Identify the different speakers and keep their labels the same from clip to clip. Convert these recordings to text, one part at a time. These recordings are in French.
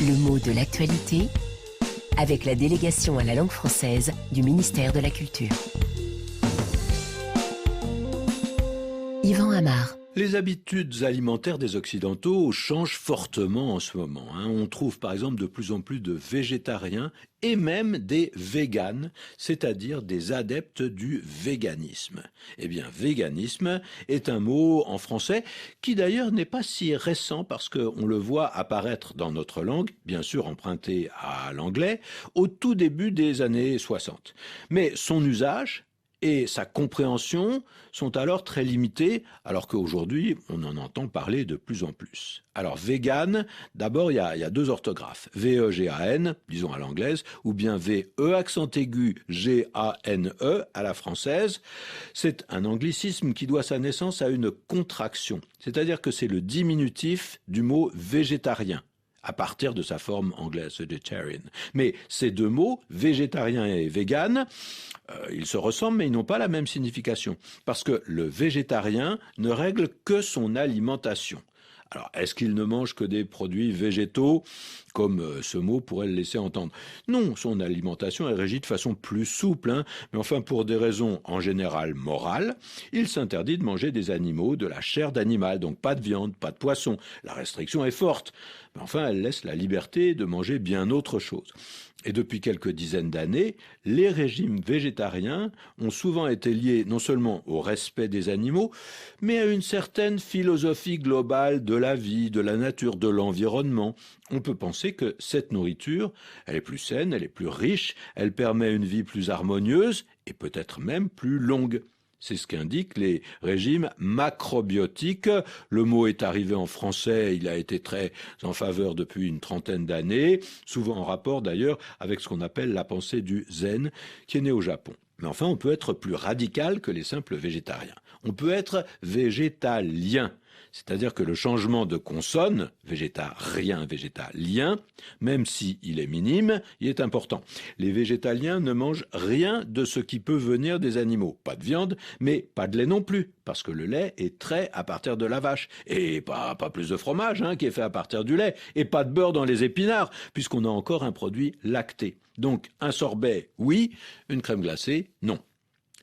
Speaker 1: Le mot de l'actualité avec la délégation à la langue française du ministère de la Culture. Yvan Amar.
Speaker 2: Les habitudes alimentaires des Occidentaux changent fortement en ce moment. On trouve par exemple de plus en plus de végétariens et même des véganes, c'est-à-dire des adeptes du véganisme. Eh bien, véganisme est un mot en français qui d'ailleurs n'est pas si récent parce qu'on le voit apparaître dans notre langue, bien sûr emprunté à l'anglais, au tout début des années 60. Mais son usage et sa compréhension sont alors très limitées, alors qu'aujourd'hui, on en entend parler de plus en plus. Alors, vegan, d'abord, il y a deux orthographes. V-E-G-A-N, disons à l'anglaise, ou bien V-E accent aigu G-A-N-E à la française. C'est un anglicisme qui doit sa naissance à une contraction. C'est-à-dire que c'est le diminutif du mot végétarien, à partir de sa forme anglaise, vegetarian. Mais ces deux mots, végétarien et vegan, ils se ressemblent mais ils n'ont pas la même signification. Parce que le végétarien ne règle que son alimentation. Alors, est-ce qu'il ne mange que des produits végétaux, comme ce mot pourrait le laisser entendre? Non, son alimentation est régie de façon plus souple, mais enfin pour des raisons en général morales, il s'interdit de manger des animaux, de la chair d'animal, donc pas de viande, pas de poisson. La restriction est forte, mais enfin elle laisse la liberté de manger bien autre chose. Et depuis quelques dizaines d'années, les régimes végétariens ont souvent été liés non seulement au respect des animaux, mais à une certaine philosophie globale de la vie, de la nature, de l'environnement. On peut penser que cette nourriture, elle est plus saine, elle est plus riche, elle permet une vie plus harmonieuse et peut-être même plus longue. C'est ce qu'indiquent les régimes macrobiotiques. Le mot est arrivé en français, il a été très en faveur depuis une trentaine d'années, souvent en rapport d'ailleurs avec ce qu'on appelle la pensée du zen, qui est né au Japon. Mais enfin, on peut être plus radical que les simples végétariens. On peut être végétalien. C'est-à-dire que le changement de consonne, végétarien, végétalien, même s'il est minime, il est important. Les végétaliens ne mangent rien de ce qui peut venir des animaux. Pas de viande, mais pas de lait non plus, parce que le lait est trait à partir de la vache. Et pas plus de fromage qui est fait à partir du lait. Et pas de beurre dans les épinards, puisqu'on a encore un produit lacté. Donc un sorbet, oui, une crème glacée, non.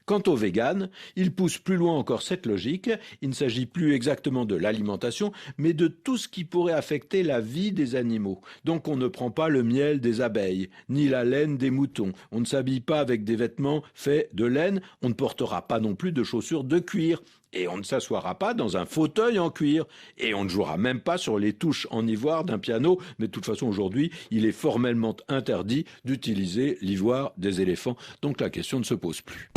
Speaker 2: Quant aux véganes, ils poussent plus loin encore cette logique. Il ne s'agit plus exactement de l'alimentation, mais de tout ce qui pourrait affecter la vie des animaux. Donc on ne prend pas le miel des abeilles, ni la laine des moutons. On ne s'habille pas avec des vêtements faits de laine. On ne portera pas non plus de chaussures de cuir. Et on ne s'assoira pas dans un fauteuil en cuir. Et on ne jouera même pas sur les touches en ivoire d'un piano. Mais de toute façon, aujourd'hui, il est formellement interdit d'utiliser l'ivoire des éléphants. Donc la question ne se pose plus.